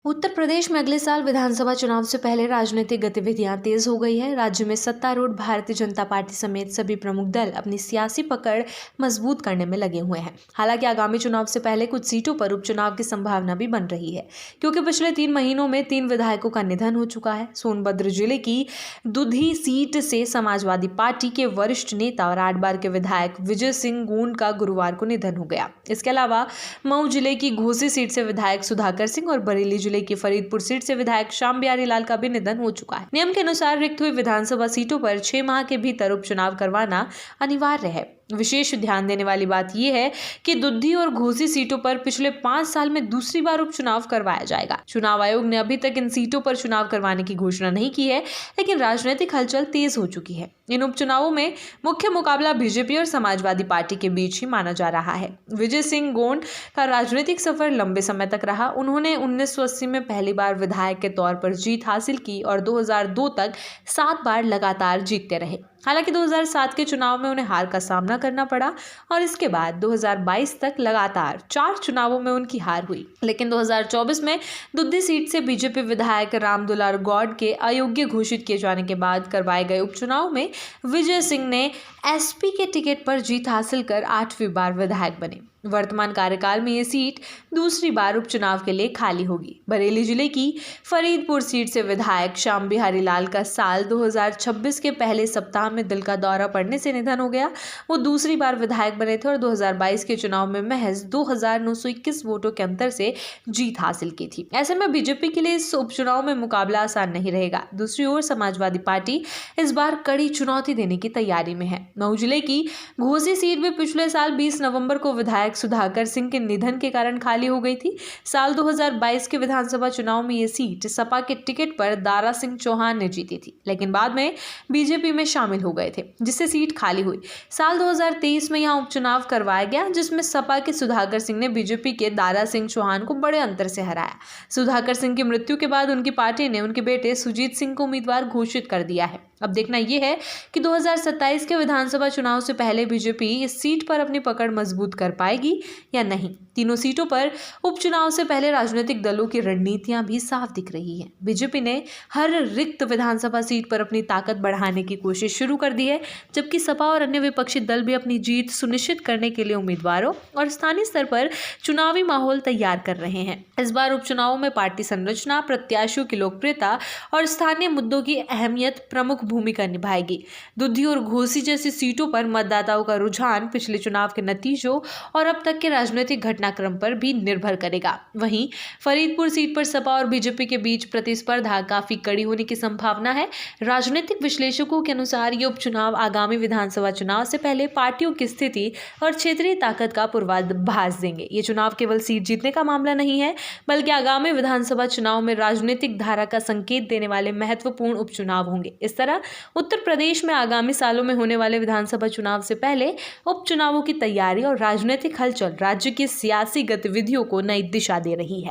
उत्तर प्रदेश में अगले साल विधानसभा चुनाव से पहले राजनीतिक गतिविधियां तेज हो गई है। राज्य में सत्तारूढ़ भारतीय जनता पार्टी समेत सभी प्रमुख दल अपनी सियासी पकड़ मजबूत करने में लगे हुए हैं। हालांकि आगामी चुनाव से पहले कुछ सीटों पर उपचुनाव की संभावना भी बन रही है, क्योंकि पिछले 3 महीनों में 3 विधायकों का निधन हो चुका है। सोनभद्र जिले की दुधी सीट से समाजवादी पार्टी के वरिष्ठ नेता और 8 बार के विधायक विजय सिंह गोंड का गुरुवार को निधन हो गया। इसके अलावा मऊ जिले की घोसी सीट से विधायक सुधाकर सिंह और बरेली जिले की फरीदपुर सीट से विधायक श्याम बिहारी लाल का भी निधन हो चुका है। नियम के अनुसार रिक्त हुई विधानसभा सीटों पर 6 माह के भीतर उपचुनाव करवाना अनिवार्य है। विशेष ध्यान देने वाली बात यह है कि दुद्धी और घोसी सीटों पर पिछले 5 साल में दूसरी बार उपचुनाव करवाया जाएगा। चुनाव आयोग ने अभी तक इन सीटों पर चुनाव करवाने की घोषणा नहीं की है, लेकिन राजनीतिक हलचल तेज हो चुकी है। इन उपचुनावों में मुख्य मुकाबला बीजेपी और समाजवादी पार्टी के बीच ही माना जा रहा है। विजय सिंह गोंड का राजनीतिक सफर लंबे समय तक रहा। उन्होंने 1980 में पहली बार विधायक के तौर पर जीत हासिल की और 2002 तक 7 बार लगातार जीतते रहे। हालांकि 2007 के चुनाव में उन्हें हार का सामना करना पड़ा और इसके बाद 2022 तक लगातार 4 चुनावों में उनकी हार हुई। लेकिन 2024 में दुद्धी सीट से बीजेपी विधायक राम दुलार गौड़ के अयोग्य घोषित किए जाने के बाद करवाए गए उपचुनाव में विजय सिंह ने एसपी के टिकट पर जीत हासिल कर 8वीं बार विधायक बने। वर्तमान कार्यकाल में ये सीट दूसरी बार उपचुनाव के लिए खाली होगी। बरेली जिले की फरीदपुर सीट से विधायक श्याम बिहारी लाल का साल 2026 के पहले सप्ताह में दिल का दौरा पड़ने से निधन हो गया। वो दूसरी बार विधायक बने थे और 2022 के चुनाव में महज 2921 वोटों के अंतर से जीत हासिल की थी। ऐसे में बीजेपी के लिए इस उपचुनाव में मुकाबला आसान नहीं रहेगा। दूसरी ओर समाजवादी पार्टी इस बार कड़ी चुनौती देने की तैयारी में है। मऊ जिले की घोसी सीट भी पिछले साल 20 नवंबर को विधायक सुधाकर सिंह के निधन के कारण खाली हो गई थी। साल 2022 के विधानसभा चुनाव में ये सीट सपा के टिकट पर दारा सिंह चौहान ने जीती थी, लेकिन बाद में बीजेपी में शामिल हो गए थे, जिससे सीट खाली हुई। साल 2023 में यहां उपचुनाव करवाया गया, जिसमें सपा के सुधाकर सिंह ने बीजेपी के दारा सिंह चौहान को बड़े अंतर से हराया। सुधाकर सिंह की मृत्यु के बाद उनकी पार्टी ने उनके बेटे सुजीत सिंह को उम्मीदवार घोषित कर दिया है। अब देखना यह है कि 2027 के विधानसभा चुनाव से पहले बीजेपी इस सीट पर अपनी पकड़ मजबूत कर पाएगी या नहीं। तीनों सीटों पर उपचुनाव से पहले राजनीतिक दलों की रणनीतियां भी साफ दिख रही हैं। बीजेपी ने हर रिक्त विधानसभा सीट पर अपनी ताकत बढ़ाने की कोशिश शुरू कर दी है, जबकि सपा और अन्य विपक्षी दल भी अपनी जीत सुनिश्चित करने के लिए उम्मीदवारों और स्थानीय स्तर पर चुनावी माहौल तैयार कर रहे हैं। इस बार उपचुनावों में पार्टी संरचना, प्रत्याशियों की लोकप्रियता और स्थानीय मुद्दों की अहमियत प्रमुख भूमिका निभाएगी। दुद्धी और घोसी जैसी सीटों पर मतदाताओं का रुझान पिछले चुनाव के नतीजों और अब तक के राजनीतिक घटनाक्रम पर भी निर्भर करेगा। वहीं फरीदपुर सीट पर सपा और बीजेपी के बीच प्रतिस्पर्धा काफी कड़ी होने की संभावना है। राजनीतिक विश्लेषकों के अनुसार ये उपचुनाव आगामी विधानसभा चुनाव से पहले पार्टियों की स्थिति और क्षेत्रीय ताकत का पूर्वाभास देंगे। ये चुनाव केवल सीट जीतने का मामला नहीं है, बल्कि आगामी विधानसभा चुनाव में राजनीतिक धारा का संकेत देने वाले महत्वपूर्ण उपचुनाव होंगे। इस तरह उत्तर प्रदेश में आगामी सालों में होने वाले विधानसभा चुनाव से पहले उपचुनावों की तैयारी और राजनीतिक हलचल राज्य की सियासी गतिविधियों को नई दिशा दे रही है।